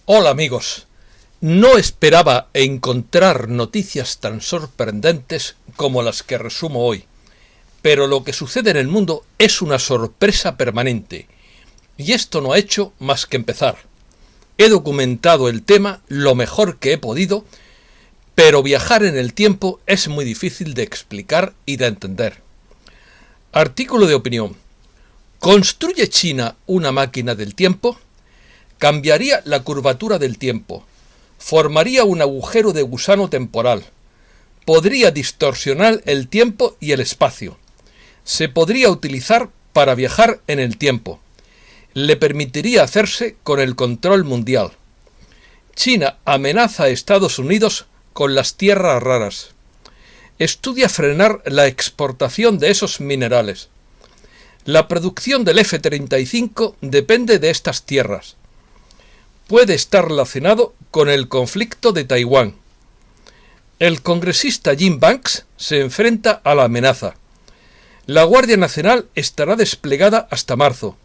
Hola amigos, no esperaba encontrar noticias tan sorprendentes como las que resumo hoy, pero lo que sucede en el mundo es una sorpresa permanente, y esto no ha hecho más que empezar. He documentado el tema lo mejor que he podido, pero viajar en el tiempo es muy difícil de explicar y de entender. Artículo de opinión. ¿Construye China una máquina del tiempo? Cambiaría la curvatura del tiempo, formaría un agujero de gusano temporal, podría distorsionar el tiempo y el espacio, se podría utilizar para viajar en el tiempo, le permitiría hacerse con el control mundial. China amenaza a Estados Unidos con las tierras raras. Estudia frenar la exportación de esos minerales. La producción del F-35 depende de estas tierras. Puede estar relacionado con el conflicto de Taiwán. El congresista Jim Banks se enfrenta a la amenaza. La Guardia Nacional estará desplegada hasta marzo.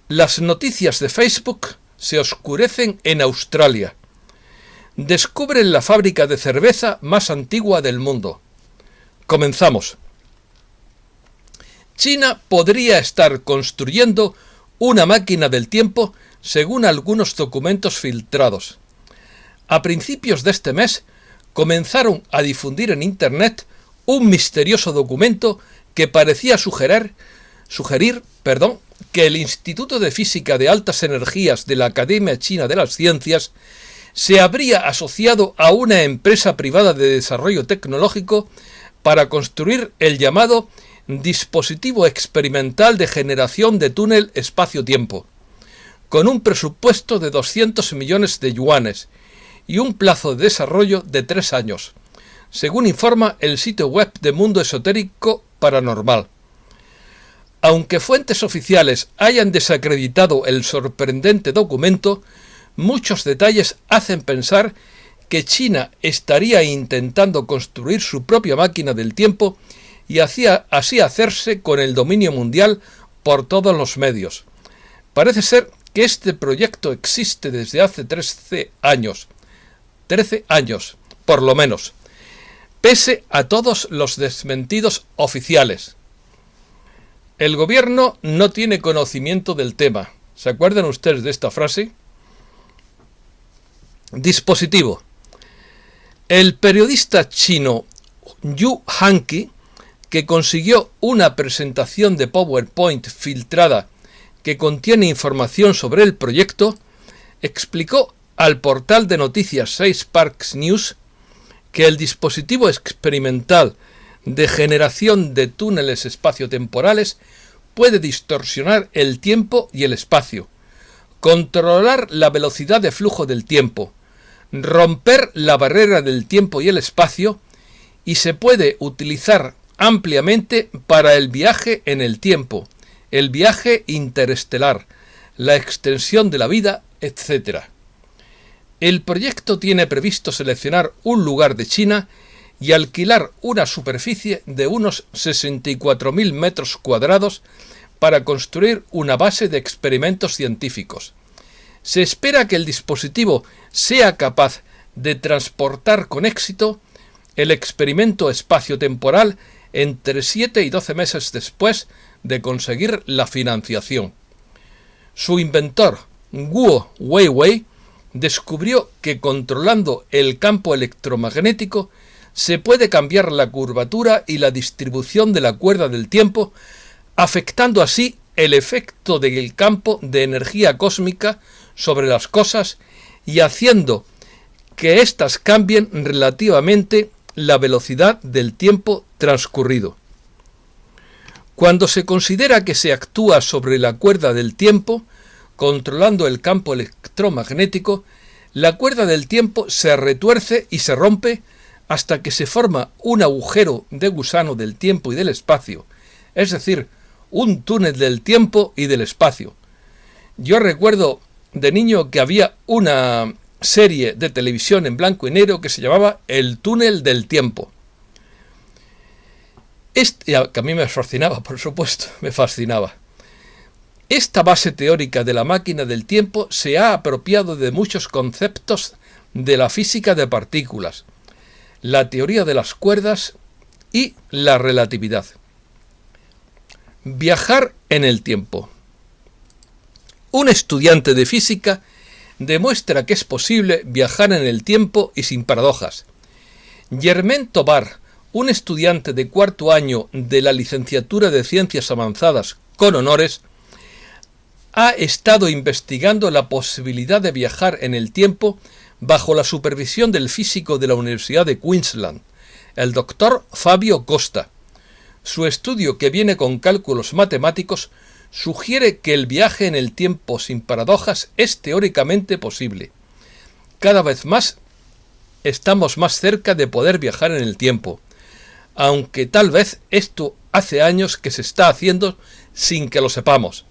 Las noticias de Facebook se oscurecen en Australia. Descubren la fábrica de cerveza más antigua del mundo. Comenzamos. China podría estar construyendo una máquina del tiempo según algunos documentos filtrados. A principios de este mes comenzaron a difundir en Internet un misterioso documento que parecía sugerir que el Instituto de Física de Altas Energías de la Academia China de las Ciencias se habría asociado a una empresa privada de desarrollo tecnológico para construir el llamado dispositivo experimental de generación de túnel espacio-tiempo, con un presupuesto de 200 millones de yuanes y un plazo de desarrollo de 3 años, según informa el sitio web de Mundo Esotérico Paranormal. Aunque fuentes oficiales hayan desacreditado el sorprendente documento, muchos detalles hacen pensar que China estaría intentando construir su propia máquina del tiempo y así hacerse con el dominio mundial por todos los medios. Parece ser que este proyecto existe desde hace 13 años, por lo menos, pese a todos los desmentidos oficiales. El gobierno no tiene conocimiento del tema. ¿Se acuerdan ustedes de esta frase? Dispositivo. El periodista chino Yu Hanqi, que consiguió una presentación de PowerPoint filtrada que contiene información sobre el proyecto, explicó al portal de noticias 6 Parks News que el dispositivo experimental de generación de túneles espaciotemporales puede distorsionar el tiempo y el espacio, controlar la velocidad de flujo del tiempo, romper la barrera del tiempo y el espacio, y se puede utilizar ampliamente para el viaje en el tiempo, el viaje interestelar, la extensión de la vida, etc. El proyecto tiene previsto seleccionar un lugar de China y alquilar una superficie de unos 64.000 metros cuadrados para construir una base de experimentos científicos. Se espera que el dispositivo sea capaz de transportar con éxito el experimento espaciotemporal entre 7 y 12 meses después de conseguir la financiación. Su inventor, Guo Weiwei, descubrió que controlando el campo electromagnético se puede cambiar la curvatura y la distribución de la cuerda del tiempo, afectando así el efecto del campo de energía cósmica sobre las cosas y haciendo que éstas cambien relativamente la velocidad del tiempo transcurrido. Cuando se considera que se actúa sobre la cuerda del tiempo, controlando el campo electromagnético, la cuerda del tiempo se retuerce y se rompe hasta que se forma un agujero de gusano del tiempo y del espacio, es decir, un túnel del tiempo y del espacio. Yo recuerdo de niño que había una serie de televisión en blanco y negro que se llamaba El túnel del tiempo. Que a mí me fascinaba, por supuesto, me fascinaba. Esta base teórica de la máquina del tiempo se ha apropiado de muchos conceptos de la física de partículas, la teoría de las cuerdas y la relatividad. Viajar en el tiempo. Un estudiante de física demuestra que es posible viajar en el tiempo y sin paradojas. Germain Tobar, un estudiante de cuarto año de la licenciatura de Ciencias Avanzadas con honores, ha estado investigando la posibilidad de viajar en el tiempo bajo la supervisión del físico de la Universidad de Queensland, el doctor Fabio Costa. Su estudio, que viene con cálculos matemáticos, sugiere que el viaje en el tiempo sin paradojas es teóricamente posible. Cada vez más estamos más cerca de poder viajar en el tiempo, aunque tal vez esto hace años que se está haciendo sin que lo sepamos,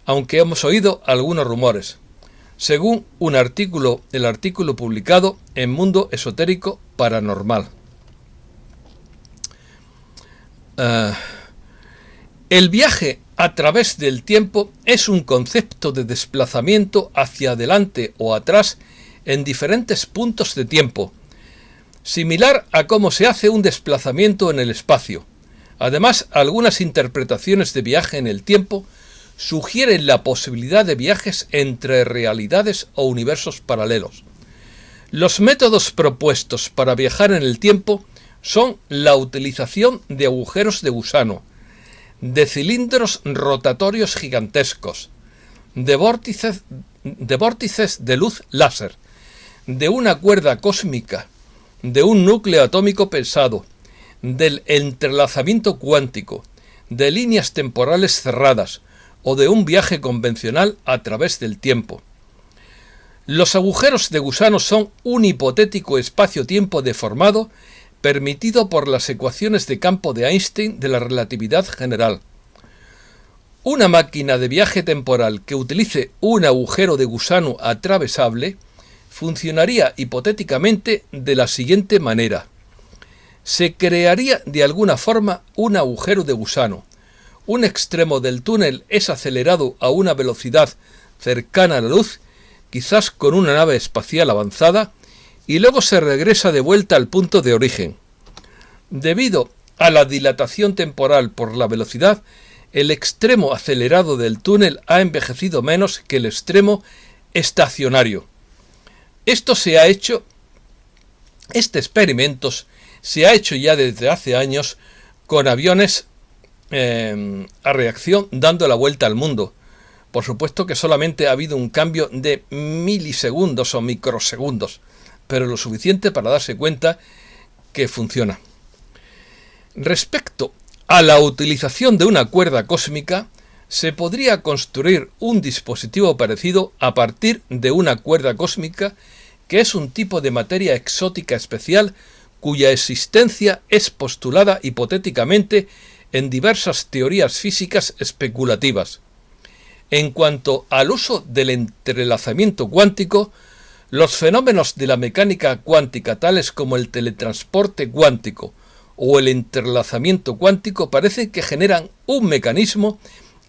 aunque hemos oído algunos rumores, según el artículo publicado en Mundo Esotérico Paranormal. El viaje a través del tiempo es un concepto de desplazamiento hacia adelante o atrás en diferentes puntos de tiempo, similar a cómo se hace un desplazamiento en el espacio. Además, algunas interpretaciones de viaje en el tiempo sugieren la posibilidad de viajes entre realidades o universos paralelos. Los métodos propuestos para viajar en el tiempo son la utilización de agujeros de gusano, de cilindros rotatorios gigantescos, de vórtices de luz láser, de una cuerda cósmica, de un núcleo atómico pesado, del entrelazamiento cuántico, de líneas temporales cerradas o de un viaje convencional a través del tiempo. Los agujeros de gusano son un hipotético espacio-tiempo deformado permitido por las ecuaciones de campo de Einstein de la relatividad general. Una máquina de viaje temporal que utilice un agujero de gusano atravesable funcionaría hipotéticamente de la siguiente manera. Se crearía de alguna forma un agujero de gusano. Un extremo del túnel es acelerado a una velocidad cercana a la luz, quizás con una nave espacial avanzada, y luego se regresa de vuelta al punto de origen. Debido a la dilatación temporal por la velocidad, el extremo acelerado del túnel ha envejecido menos que el extremo estacionario. Este experimento se ha hecho ya desde hace años con aviones a reacción dando la vuelta al mundo. Por supuesto que solamente ha habido un cambio de milisegundos o microsegundos, pero lo suficiente para darse cuenta que funciona. Respecto a la utilización de una cuerda cósmica, se podría construir un dispositivo parecido a partir de una cuerda cósmica, que es un tipo de materia exótica especial cuya existencia es postulada hipotéticamente en diversas teorías físicas especulativas. En cuanto al uso del entrelazamiento cuántico, los fenómenos de la mecánica cuántica, tales como el teletransporte cuántico o el entrelazamiento cuántico, parecen que generan un mecanismo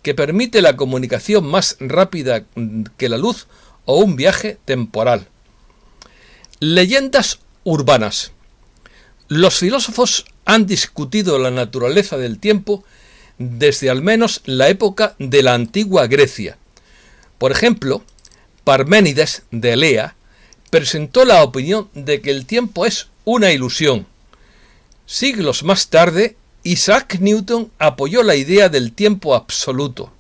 que permite la comunicación más rápida que la luz o un viaje temporal. Leyendas urbanas. Los filósofos han discutido la naturaleza del tiempo desde al menos la época de la antigua Grecia. Por ejemplo, Parménides de Elea presentó la opinión de que el tiempo es una ilusión. Siglos más tarde, Isaac Newton apoyó la idea del tiempo absoluto,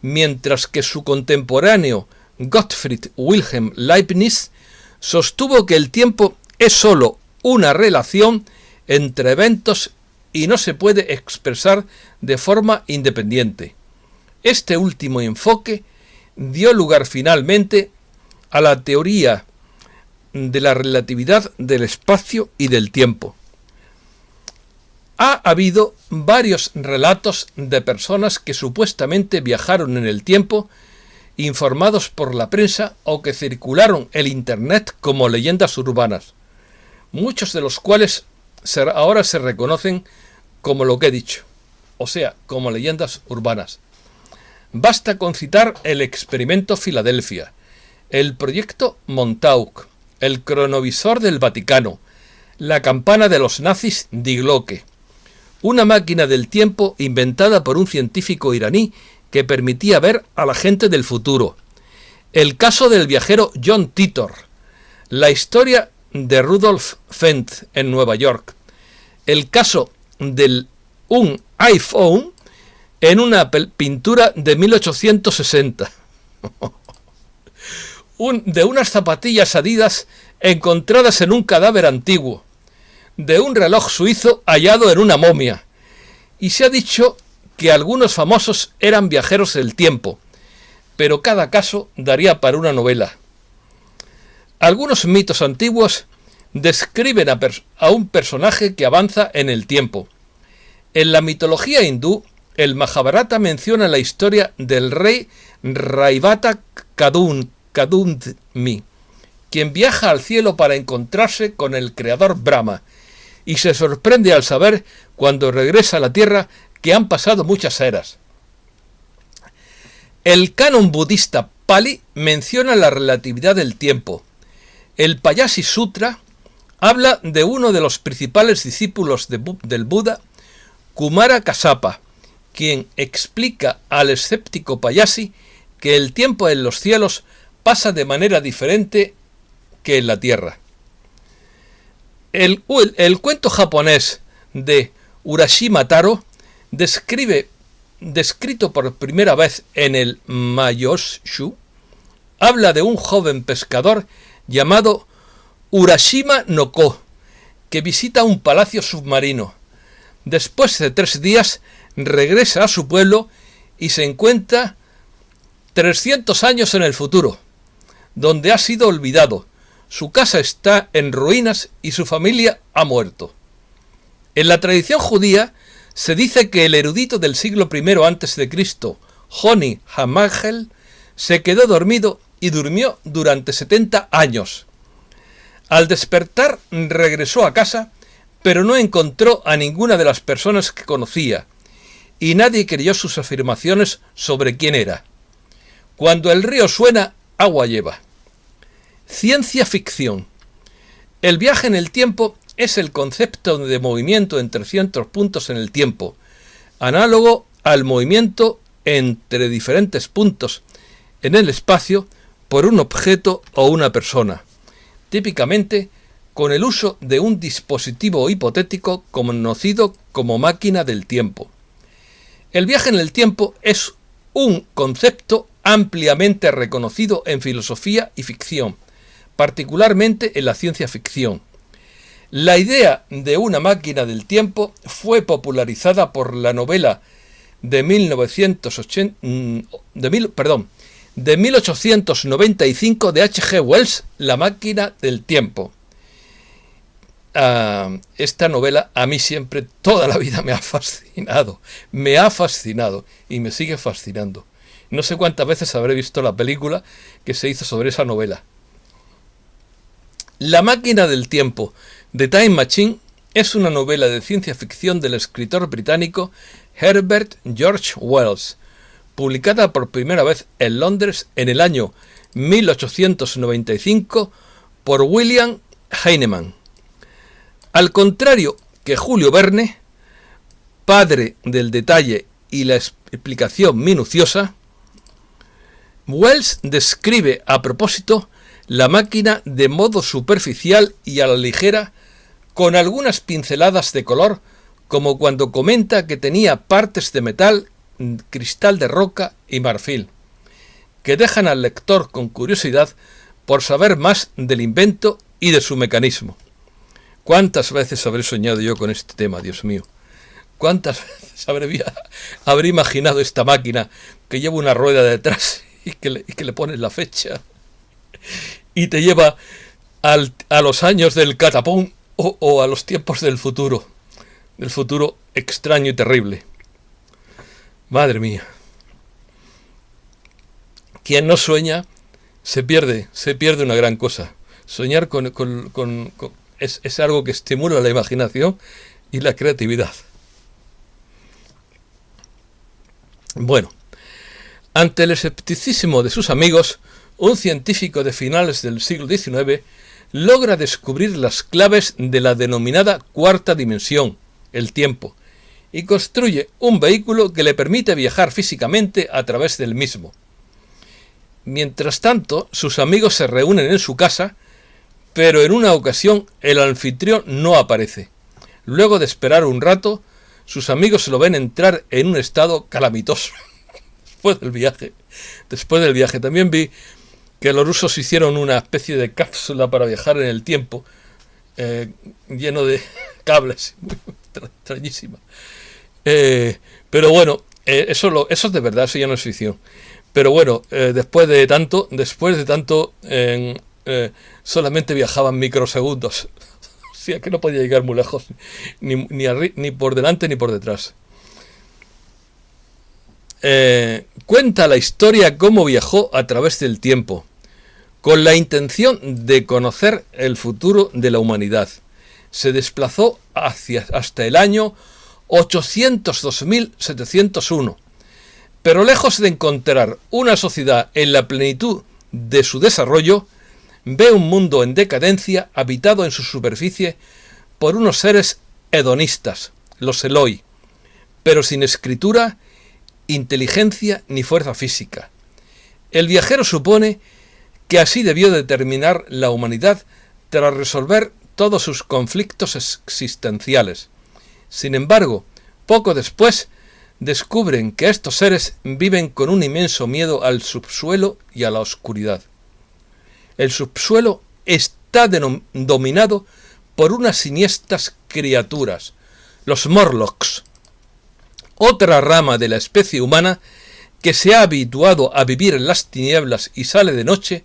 mientras que su contemporáneo Gottfried Wilhelm Leibniz sostuvo que el tiempo es sólo una relación entre eventos y no se puede expresar de forma independiente. Este último enfoque dio lugar finalmente a la teoría de la relatividad del espacio y del tiempo. Ha habido varios relatos de personas que supuestamente viajaron en el tiempo, informados por la prensa o que circularon en Internet como leyendas urbanas, muchos de los cuales ahora se reconocen como lo que he dicho, o sea, como leyendas urbanas. Basta con citar el experimento Filadelfia, el proyecto Montauk, el cronovisor del Vaticano, la campana de los nazis Die Glocke, una máquina del tiempo inventada por un científico iraní que permitía ver a la gente del futuro, el caso del viajero John Titor, la historia de Rudolf Fendt en Nueva York, el caso de un iPhone en una pintura de 1860, de unas zapatillas Adidas encontradas en un cadáver antiguo, de un reloj suizo hallado en una momia, y se ha dicho que algunos famosos eran viajeros del tiempo, pero cada caso daría para una novela. Algunos mitos antiguos describen a un personaje que avanza en el tiempo. En la mitología hindú, el Mahabharata menciona la historia del rey Raivata Kadundmi, quien viaja al cielo para encontrarse con el creador Brahma, y se sorprende al saber, cuando regresa a la tierra, que han pasado muchas eras. El canon budista Pali menciona la relatividad del tiempo. El Payasi Sutra habla de uno de los principales discípulos del Buda, Kumara Kassapa, quien explica al escéptico Payasi que el tiempo en los cielos pasa de manera diferente que en la tierra. El cuento japonés de Urashima Taro, descrito por primera vez en el Mayoshu, habla de un joven pescador llamado Urashima no Ko, que visita un palacio submarino. Después de 3 días regresa a su pueblo y se encuentra 300 años en el futuro, donde ha sido olvidado. Su casa está en ruinas y su familia ha muerto. En la tradición judía se dice que el erudito del siglo I a.C., Honi Hamagel, se quedó dormido y durmió durante 70 años. Al despertar regresó a casa, pero no encontró a ninguna de las personas que conocía, y nadie creyó sus afirmaciones sobre quién era. Cuando el río suena, agua lleva. Ciencia ficción. El viaje en el tiempo es el concepto de movimiento entre ciertos puntos en el tiempo, análogo al movimiento entre diferentes puntos en el espacio por un objeto o una persona, típicamente con el uso de un dispositivo hipotético conocido como máquina del tiempo. El viaje en el tiempo es un concepto ampliamente reconocido en filosofía y ficción, particularmente en la ciencia ficción. La idea de una máquina del tiempo fue popularizada por la novela de 1895 de H. G. Wells, La máquina del tiempo. Esta novela a mí siempre, toda la vida me ha fascinado y me sigue fascinando. No sé cuántas veces habré visto la película que se hizo sobre esa novela. La máquina del tiempo, The Time Machine, es una novela de ciencia ficción del escritor británico Herbert George Wells, publicada por primera vez en Londres en el año 1895 por William Heinemann. Al contrario que Julio Verne, padre del detalle y la explicación minuciosa, Wells describe a propósito la máquina de modo superficial y a la ligera, con algunas pinceladas de color, como cuando comenta que tenía partes de metal, cristal de roca y marfil, que dejan al lector con curiosidad por saber más del invento y de su mecanismo. ¿Cuántas veces habré soñado yo con este tema, Dios mío? ¿Cuántas veces habré imaginado esta máquina que lleva una rueda detrás y que le pones la fecha y te lleva a los años del catapún o a los tiempos del futuro extraño y terrible? Madre mía. Quien no sueña se pierde una gran cosa. Soñar es algo que estimula la imaginación y la creatividad. Bueno, Ante el escepticismo de sus amigos, un científico de finales del siglo XIX logra descubrir las claves de la denominada cuarta dimensión, el tiempo, y construye un vehículo que le permite viajar físicamente a través del mismo. Mientras tanto, sus amigos se reúnen en su casa, pero en una ocasión el anfitrión no aparece. Luego de esperar un rato, sus amigos lo ven entrar en un estado calamitoso. Después del viaje también vi que los rusos hicieron una especie de cápsula para viajar en el tiempo, lleno de cables, muy extrañísima. Pero bueno, eso es de verdad, eso ya no es ficción. Pero bueno, después de tanto, solamente viajaban microsegundos. O sea que no podía llegar muy lejos, ni por delante ni por detrás. Cuenta la historia cómo viajó a través del tiempo, con la intención de conocer el futuro de la humanidad. Se desplazó hasta el año 802.701, pero lejos de encontrar una sociedad en la plenitud de su desarrollo, ve un mundo en decadencia habitado en su superficie por unos seres hedonistas, los Eloi, pero sin escritura, inteligencia ni fuerza física. El viajero supone que así debió de terminar la humanidad tras resolver todos sus conflictos existenciales. Sin embargo, poco después descubren que estos seres viven con un inmenso miedo al subsuelo y a la oscuridad. El subsuelo está dominado por unas siniestras criaturas, los Morlocks, otra rama de la especie humana que se ha habituado a vivir en las tinieblas y sale de noche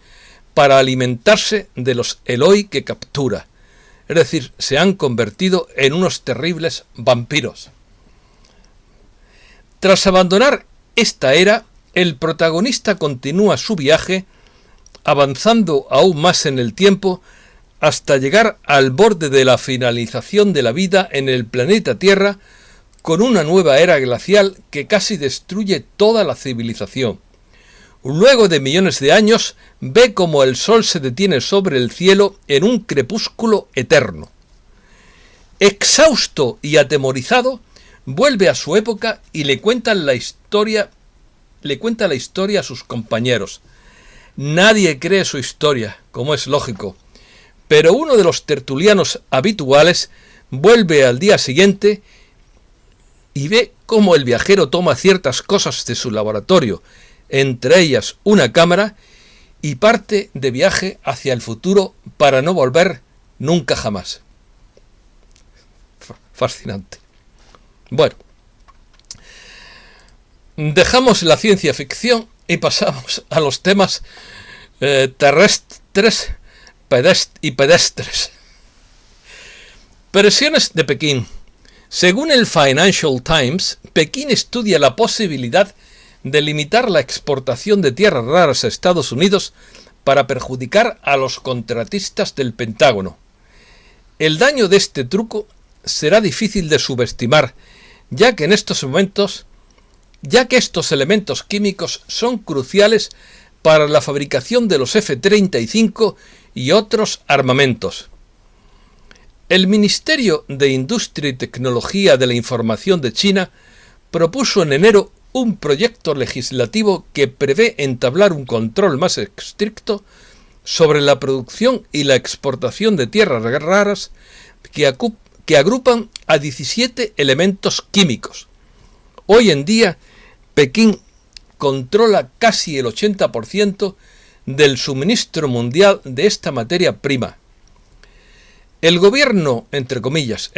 para alimentarse de los Eloi que captura. Es decir, se han convertido en unos terribles vampiros. Tras abandonar esta era, el protagonista continúa su viaje, avanzando aún más en el tiempo, hasta llegar al borde de la finalización de la vida en el planeta Tierra, con una nueva era glacial que casi destruye toda la civilización. Luego de millones de años, ve como el sol se detiene sobre el cielo en un crepúsculo eterno. Exhausto y atemorizado, vuelve a su época y le cuenta la historia a sus compañeros. Nadie cree su historia, como es lógico, pero uno de los tertulianos habituales vuelve al día siguiente y ve cómo el viajero toma ciertas cosas de su laboratorio, entre ellas una cámara, y parte de viaje hacia el futuro para no volver nunca jamás. Fascinante. Bueno, dejamos la ciencia ficción y pasamos a los temas terrestres y pedestres. Presiones de Pekín. Según el Financial Times, Pekín estudia la posibilidad de limitar la exportación de tierras raras a Estados Unidos para perjudicar a los contratistas del Pentágono. El daño de este truco será difícil de subestimar, ya que estos elementos químicos son cruciales para la fabricación de los F-35 y otros armamentos. El Ministerio de Industria y Tecnología de la Información de China propuso en enero un proyecto legislativo que prevé entablar un control más estricto sobre la producción y la exportación de tierras raras que agrupan a 17 elementos químicos. Hoy en día, Pekín controla casi el 80% del suministro mundial de esta materia prima. El gobierno, entre comillas,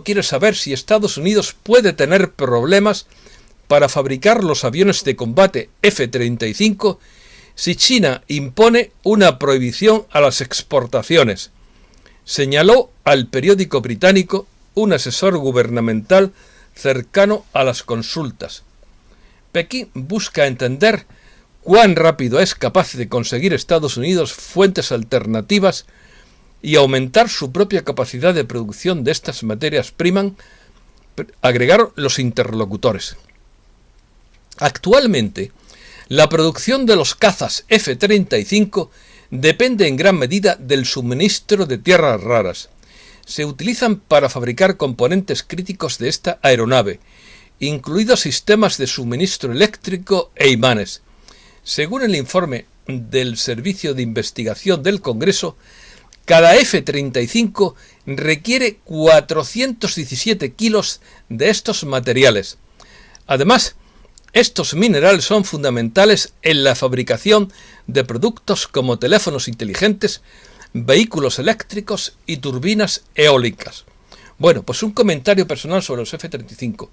quiere saber si Estados Unidos puede tener problemas para fabricar los aviones de combate F-35 si China impone una prohibición a las exportaciones, señaló al periódico británico un asesor gubernamental cercano a las consultas. Pekín busca entender cuán rápido es capaz de conseguir Estados Unidos fuentes alternativas y aumentar su propia capacidad de producción de estas materias primas, agregaron los interlocutores. Actualmente, La producción de los cazas F-35 depende en gran medida del suministro de tierras raras. Se utilizan para fabricar componentes críticos de esta aeronave, incluidos sistemas de suministro eléctrico e imanes. Según el informe del Servicio de Investigación del Congreso, cada F-35 requiere 417 kilos de estos materiales. Además, estos minerales son fundamentales en la fabricación de productos como teléfonos inteligentes, vehículos eléctricos y turbinas eólicas. Bueno, pues un comentario personal sobre los F-35.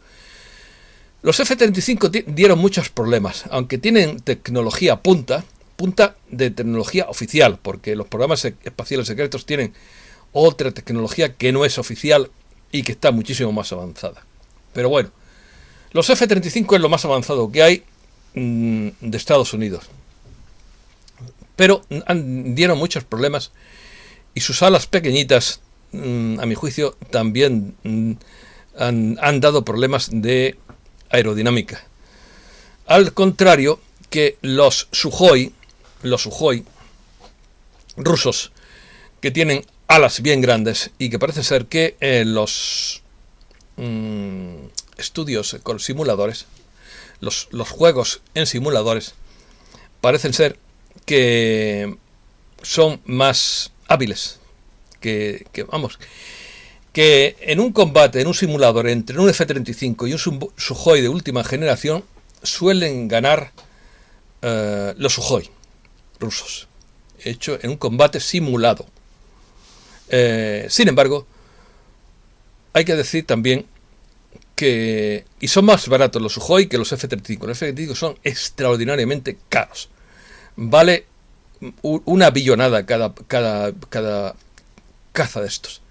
Los F-35 dieron muchos problemas, aunque tienen tecnología punta de tecnología oficial, porque los programas espaciales secretos tienen otra tecnología que no es oficial y que está muchísimo más avanzada. Pero bueno, los F-35 es lo más avanzado que hay de Estados Unidos. Pero dieron muchos problemas y sus alas pequeñitas, a mi juicio, también han dado problemas de aerodinámica. Al contrario que los Sukhoi rusos, que tienen alas bien grandes y que parece ser que los estudios con simuladores, los juegos en simuladores, parecen ser que son más hábiles, que en un combate, en un simulador entre un F-35 y un Sukhoi de última generación, suelen ganar los Sukhoi rusos, hecho en un combate simulado. Sin embargo, hay que decir también que, y son más baratos los Sukhoi que los F-35. Los F-35 son extraordinariamente caros. Vale una billonada cada caza de estos.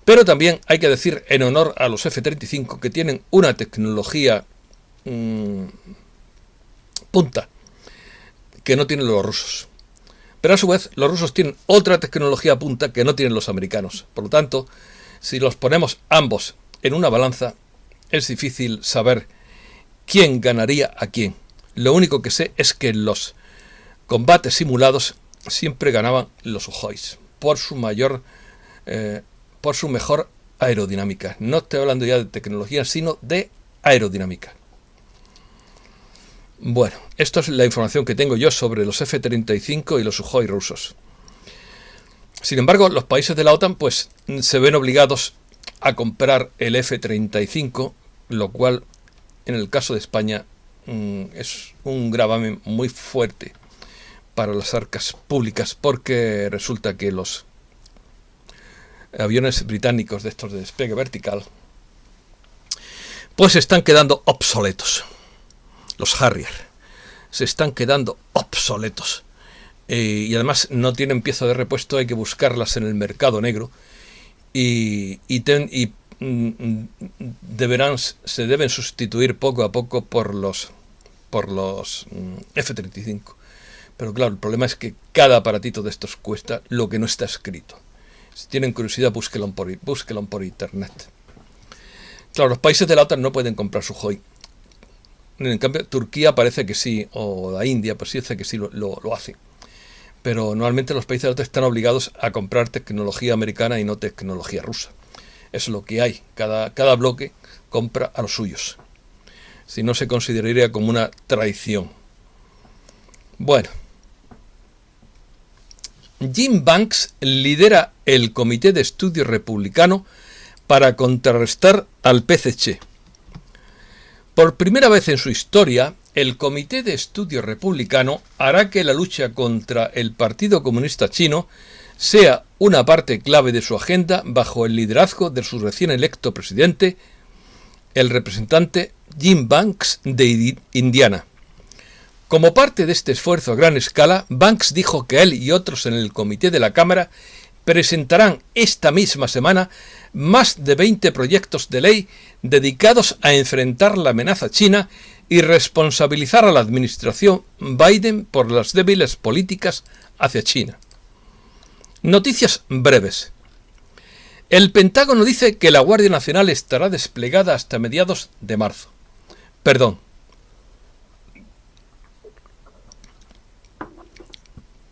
Pero también hay que decir en honor a los F-35 que tienen una tecnología punta que no tienen los rusos. Pero a su vez los rusos tienen otra tecnología punta que no tienen los americanos. Por lo tanto, si los ponemos ambos en una balanza, es difícil saber quién ganaría a quién. Lo único que sé es que en los combates simulados siempre ganaban los Sukhois por su mejor aerodinámica. No estoy hablando ya de tecnología, sino de aerodinámica. Bueno, esto es la información que tengo yo sobre los F-35 y los Sukhoi rusos. Sin embargo, los países de la OTAN pues se ven obligados a comprar el F-35, lo cual en el caso de España es un gravamen muy fuerte para las arcas públicas, porque resulta que los aviones británicos de estos de despegue vertical pues se están quedando obsoletos. Los Harrier se están quedando obsoletos y además no tienen pieza de repuesto, hay que buscarlas en el mercado negro y se deben sustituir poco a poco por los F-35. Pero claro, el problema es que cada aparatito de estos cuesta lo que no está escrito. Si tienen curiosidad, búsquenlo por internet. Claro, los países de la OTAN no pueden comprar Sukhoi. En cambio, Turquía parece que sí, o la India parece que sí lo hace. Pero normalmente los países de la OTAN están obligados a comprar tecnología americana y no tecnología rusa. Eso es lo que hay. Cada bloque compra a los suyos. Si no, se consideraría como una traición. Bueno. Jim Banks lidera el Comité de Estudio Republicano para contrarrestar al PCC. Por primera vez en su historia, el Comité de Estudio Republicano hará que la lucha contra el Partido Comunista Chino sea una parte clave de su agenda bajo el liderazgo de su recién electo presidente, el representante Jim Banks de Indiana. Como parte de este esfuerzo a gran escala, Banks dijo que él y otros en el comité de la Cámara presentarán esta misma semana más de 20 proyectos de ley dedicados a enfrentar la amenaza china y responsabilizar a la administración Biden por las débiles políticas hacia China. Noticias breves. El Pentágono dice que la Guardia Nacional estará desplegada hasta mediados de marzo. Perdón.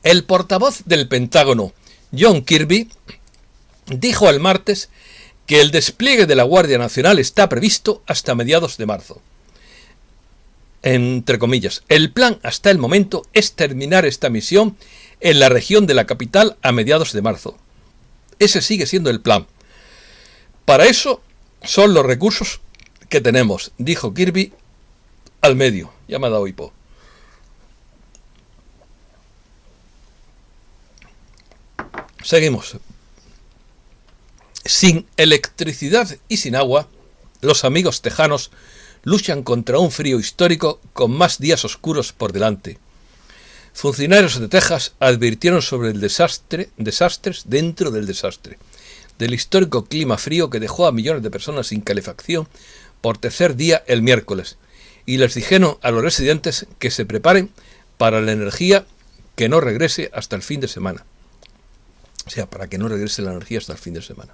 El portavoz del Pentágono, John Kirby, dijo el martes que el despliegue de la Guardia Nacional está previsto hasta mediados de marzo. Entre comillas, el plan hasta el momento es terminar esta misión en la región de la capital a mediados de marzo. Ese sigue siendo el plan. Para eso son los recursos que tenemos, dijo Kirby al medio. Ya me ha dado hipo. Seguimos. Sin electricidad y sin agua, los amigos tejanos luchan contra un frío histórico con más días oscuros por delante. Funcionarios de Texas advirtieron sobre el desastres dentro del desastre, del histórico clima frío que dejó a millones de personas sin calefacción por tercer día el miércoles, y les dijeron a los residentes que se preparen para la energía que no regrese hasta el fin de semana. O sea, para que no regrese la energía hasta el fin de semana.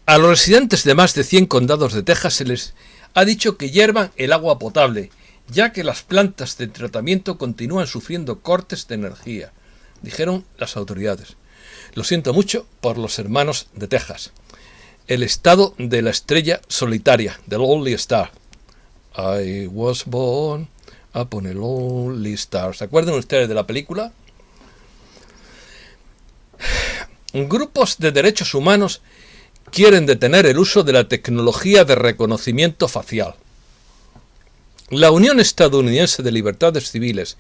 A los residentes de más de 100 condados de Texas se les ha dicho que hiervan el agua potable, ya que las plantas de tratamiento continúan sufriendo cortes de energía, dijeron las autoridades. Lo siento mucho por los hermanos de Texas. El estado de la estrella solitaria, the lonely star. I was born upon a lonely star. ¿Se acuerdan ustedes de la película? Grupos de derechos humanos quieren detener el uso de la tecnología de reconocimiento facial. La Unión Estadounidense de Libertades Civiles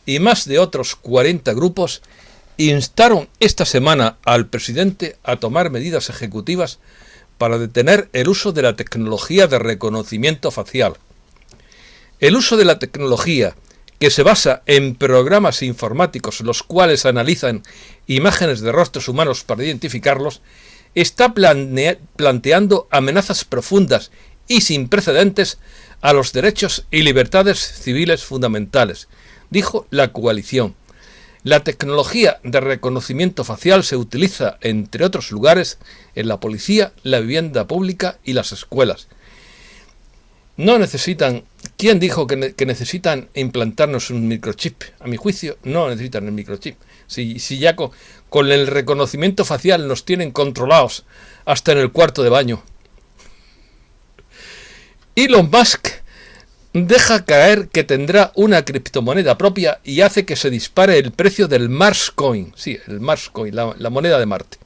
y más de otros 40 grupos instaron esta semana al presidente a tomar medidas ejecutivas para detener el uso de la tecnología de reconocimiento facial. El uso de la tecnología, que se basa en programas informáticos los cuales analizan imágenes de rostros humanos para identificarlos, está planteando amenazas profundas y sin precedentes a los derechos y libertades civiles fundamentales, dijo la coalición. La tecnología de reconocimiento facial se utiliza, entre otros lugares, en la policía, la vivienda pública y las escuelas. No necesitan... ¿Quién dijo que necesitan implantarnos un microchip? A mi juicio, no necesitan el microchip. Si ya con el reconocimiento facial nos tienen controlados hasta en el cuarto de baño. Elon Musk deja caer que tendrá una criptomoneda propia y hace que se dispare el precio del Mars Coin. Sí, el Mars Coin, la moneda de Marte.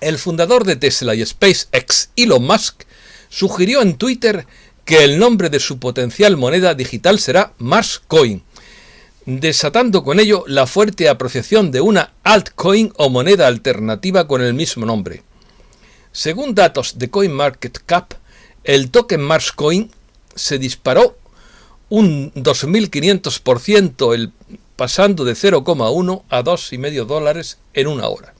El fundador de Tesla y SpaceX, Elon Musk, sugirió en Twitter que el nombre de su potencial moneda digital será Mars Coin, desatando con ello la fuerte apreciación de una altcoin o moneda alternativa con el mismo nombre. Según datos de CoinMarketCap, el token Mars Coin se disparó un 2.500%, pasando de 0,1 a $2,5 en una hora.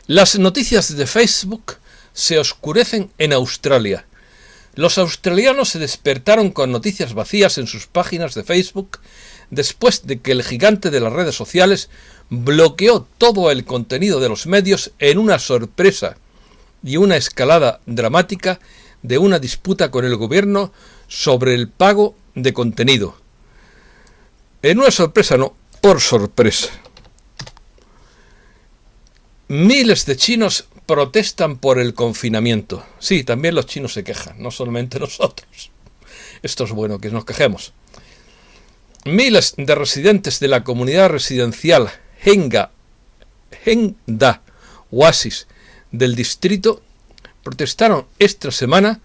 Las noticias de Facebook se oscurecen en Australia. Los australianos se despertaron con noticias vacías en sus páginas de Facebook después de que el gigante de las redes sociales bloqueó todo el contenido de los medios en una sorpresa y una escalada dramática de una disputa con el gobierno sobre el pago de contenido. En una sorpresa no, por sorpresa. Miles de chinos protestan por el confinamiento. Sí, también los chinos se quejan, no solamente nosotros. Esto es bueno que nos quejemos. Miles de residentes de la comunidad residencial Hengda Oasis del distrito protestaron esta semana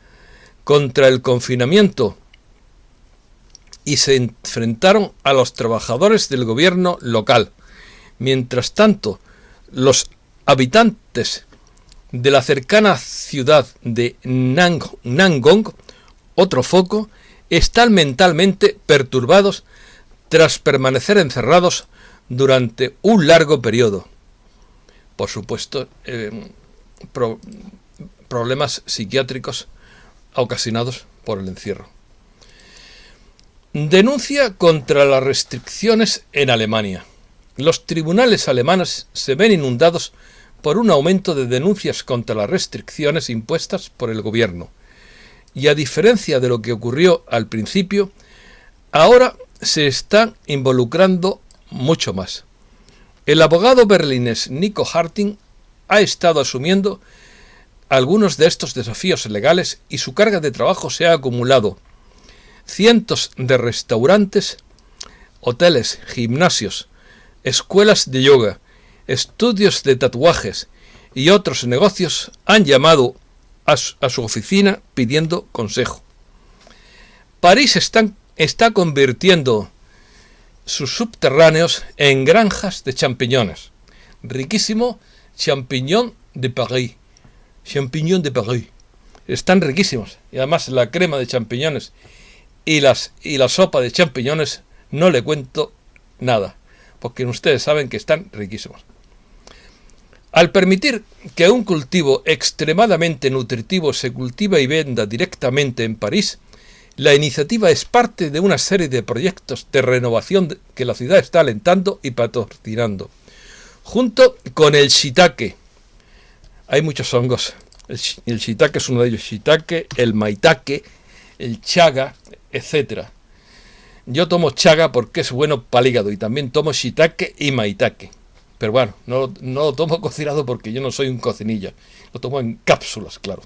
contra el confinamiento y se enfrentaron a los trabajadores del gobierno local. Mientras tanto, los habitantes de la cercana ciudad de Nangong, otro foco, están mentalmente perturbados tras permanecer encerrados durante un largo periodo. Por supuesto, problemas psiquiátricos ocasionados por el encierro. Denuncia contra las restricciones en Alemania. Los tribunales alemanes se ven inundados por un aumento de denuncias contra las restricciones impuestas por el gobierno. Y a diferencia de lo que ocurrió al principio, ahora se están involucrando mucho más. El abogado berlinés Nico Harting ha estado asumiendo algunos de estos desafíos legales y su carga de trabajo se ha acumulado. Cientos de restaurantes, hoteles, gimnasios, escuelas de yoga, estudios de tatuajes y otros negocios han llamado a su oficina pidiendo consejo. París está convirtiendo sus subterráneos en granjas de champiñones. Riquísimo champignon de Paris. Champignon de Paris. Están riquísimos. Y además la crema de champiñones y la sopa de champiñones no le cuento nada, porque ustedes saben que están riquísimos. Al permitir que un cultivo extremadamente nutritivo se cultiva y venda directamente en París, la iniciativa es parte de una serie de proyectos de renovación que la ciudad está alentando y patrocinando. Junto con el shiitake. Hay muchos hongos. El shiitake es uno de ellos. Shiitake, el maitake, el chaga, etc. Yo tomo chaga porque es bueno para el hígado y también tomo shiitake y maitake. Pero bueno, no lo tomo cocinado porque yo no soy un cocinilla. Lo tomo en cápsulas, claro.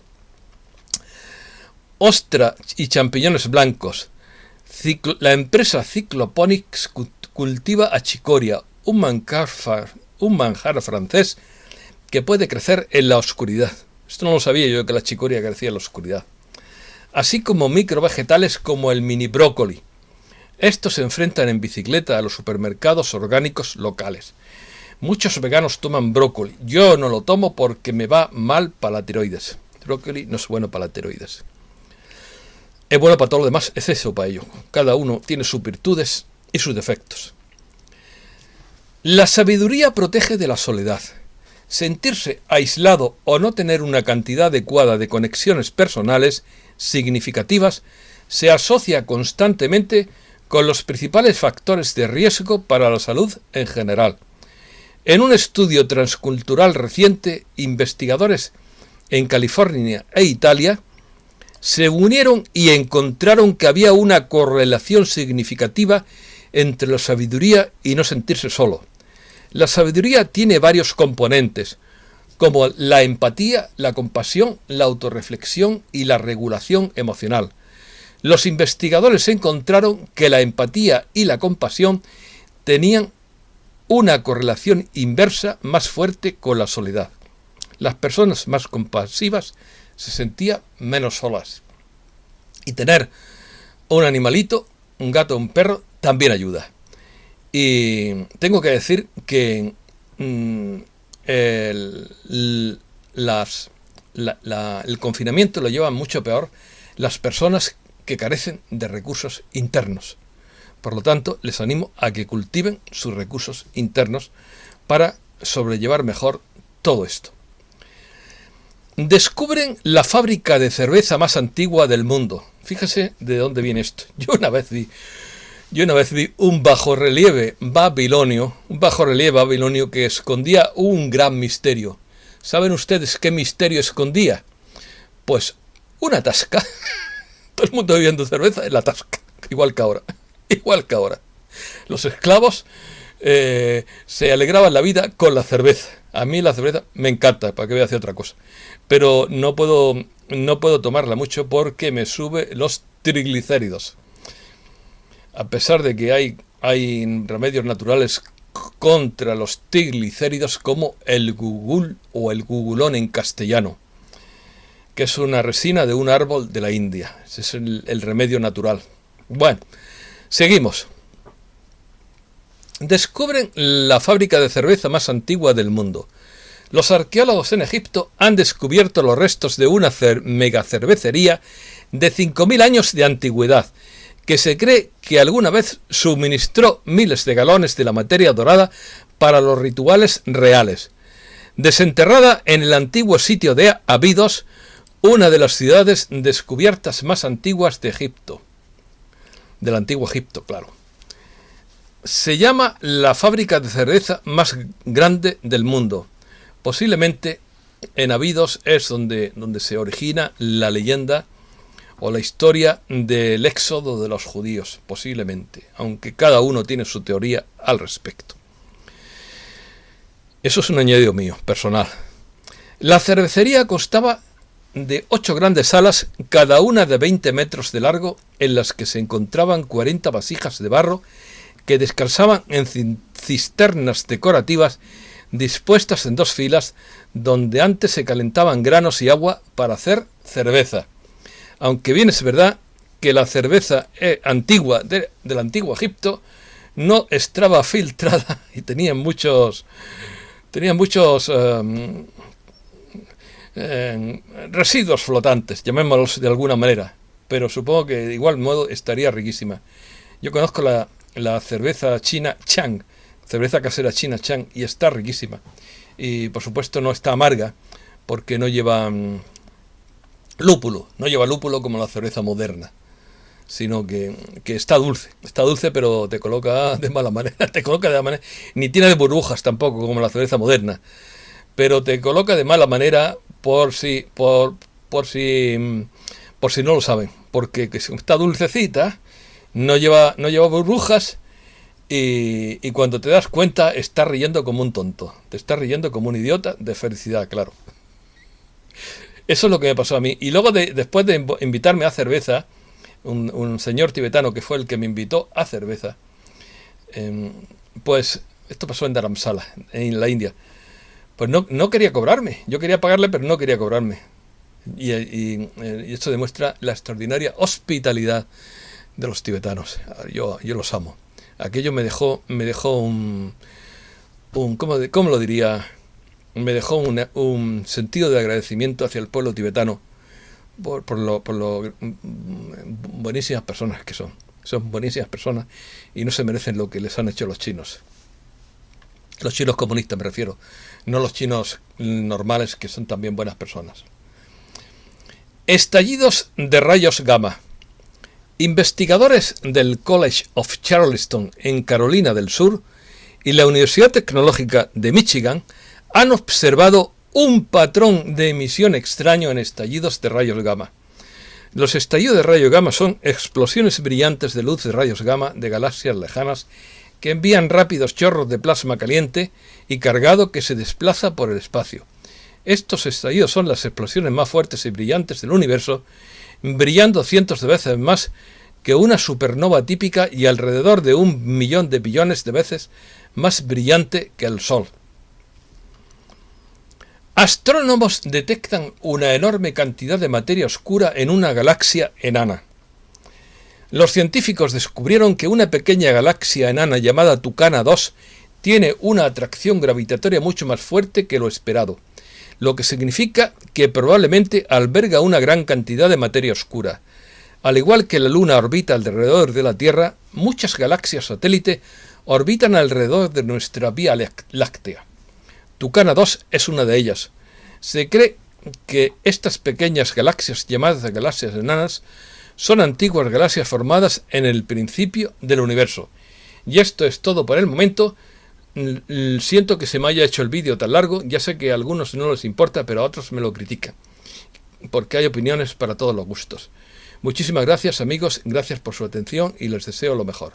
Ostra y champiñones blancos. La empresa Cycloponics cultiva achicoria, un manjar francés que puede crecer en la oscuridad. Esto no lo sabía yo, que la achicoria crecía en la oscuridad. Así como microvegetales como el mini brócoli. Estos se enfrentan en bicicleta a los supermercados orgánicos locales. Muchos veganos toman brócoli. Yo no lo tomo porque me va mal para la tiroides. El brócoli no es bueno para la tiroides. Es bueno para todo lo demás, es eso para ello. Cada uno tiene sus virtudes y sus defectos. La sabiduría protege de la soledad. Sentirse aislado o no tener una cantidad adecuada de conexiones personales significativas se asocia constantemente con los principales factores de riesgo para la salud en general. En un estudio transcultural reciente, investigadores en California e Italia se unieron y encontraron que había una correlación significativa entre la sabiduría y no sentirse solo. La sabiduría tiene varios componentes, como la empatía, la compasión, la autorreflexión y la regulación emocional. Los investigadores encontraron que la empatía y la compasión tenían una correlación inversa más fuerte con la soledad. Las personas más compasivas se sentían menos solas. Y tener un animalito, un gato o un perro, también ayuda. Y tengo que decir que el confinamiento lo llevan mucho peor las personas que carecen de recursos internos. Por lo tanto, les animo a que cultiven sus recursos internos para sobrellevar mejor todo esto. Descubren la fábrica de cerveza más antigua del mundo. Fíjese de dónde viene esto. Yo una vez vi un bajorrelieve babilonio que escondía un gran misterio. ¿Saben ustedes qué misterio escondía? Pues una tasca. Todo el mundo bebiendo cerveza en la tasca, igual que ahora. Los esclavos se alegraban la vida con la cerveza. A mí la cerveza me encanta, para que voy a hacer otra cosa. Pero no puedo tomarla mucho porque me sube los triglicéridos. A pesar de que hay remedios naturales contra los triglicéridos como el gugul o el gugulón en castellano, que es una resina de un árbol de la India. Ese es el remedio natural. Bueno, seguimos. Descubren la fábrica de cerveza más antigua del mundo. Los arqueólogos en Egipto han descubierto los restos de una megacervecería de 5.000 años de antigüedad, que se cree que alguna vez suministró miles de galones de la materia dorada para los rituales reales. Desenterrada en el antiguo sitio de Abidos, una de las ciudades descubiertas más antiguas de Egipto. Del antiguo Egipto, claro. Se llama la fábrica de cerveza más grande del mundo. Posiblemente en Abidos es donde se origina la leyenda o la historia del éxodo de los judíos, posiblemente, aunque cada uno tiene su teoría al respecto. Eso es un añadido mío, personal. La cervecería constaba de 8 grandes salas, cada una de 20 metros de largo, en las que se encontraban 40 vasijas de barro que descansaban en cisternas decorativas dispuestas en 2 filas, donde antes se calentaban granos y agua para hacer cerveza. Aunque bien es verdad que la cerveza antigua del antiguo Egipto no estaba filtrada y tenía muchos residuos flotantes, llamémoslos de alguna manera, pero supongo que de igual modo estaría riquísima. Yo conozco la cerveza china Chang, cerveza casera china Chang, y está riquísima. Y por supuesto no está amarga, porque no lleva lúpulo como la cerveza moderna, sino que está dulce, pero te coloca de mala manera, ni tiene de burbujas tampoco como la cerveza moderna, pero te coloca de mala manera por si no lo saben, porque está dulcecita, no lleva burbujas, y cuando te das cuenta estás riendo como un tonto, te estás riendo como un idiota de felicidad, claro. Eso es lo que me pasó a mí. Y luego después de invitarme a cerveza, un señor tibetano que fue el que me invitó a cerveza, pues esto pasó en Dharamsala, en la India. Pues no quería cobrarme. Yo quería pagarle, pero no quería cobrarme. Y esto demuestra la extraordinaria hospitalidad de los tibetanos. Yo los amo. Aquello me dejó un ¿cómo lo diría? Me dejó un sentido de agradecimiento hacia el pueblo tibetano por lo buenísimas personas que son. Son buenísimas personas y no se merecen lo que les han hecho los chinos. Los chinos comunistas me refiero, no los chinos normales, que son también buenas personas. Estallidos de rayos gamma. Investigadores del College of Charleston en Carolina del Sur y la Universidad Tecnológica de Michigan han observado un patrón de emisión extraño en estallidos de rayos gamma. Los estallidos de rayos gamma son explosiones brillantes de luz de rayos gamma de galaxias lejanas que envían rápidos chorros de plasma caliente y cargado que se desplaza por el espacio. Estos estallidos son las explosiones más fuertes y brillantes del universo, brillando cientos de veces más que una supernova típica y alrededor de 1 millón de billones de veces más brillante que el Sol. Astrónomos detectan una enorme cantidad de materia oscura en una galaxia enana. Los científicos descubrieron que una pequeña galaxia enana llamada Tucana 2 tiene una atracción gravitatoria mucho más fuerte que lo esperado, lo que significa que probablemente alberga una gran cantidad de materia oscura. Al igual que la Luna orbita alrededor de la Tierra, muchas galaxias satélite orbitan alrededor de nuestra Vía Láctea. Tucana 2 es una de ellas. Se cree que estas pequeñas galaxias, llamadas galaxias enanas, son antiguas galaxias formadas en el principio del universo. Y esto es todo por el momento. Siento que se me haya hecho el vídeo tan largo, ya sé que a algunos no les importa, pero a otros me lo critican, porque hay opiniones para todos los gustos. Muchísimas gracias, amigos, gracias por su atención y les deseo lo mejor.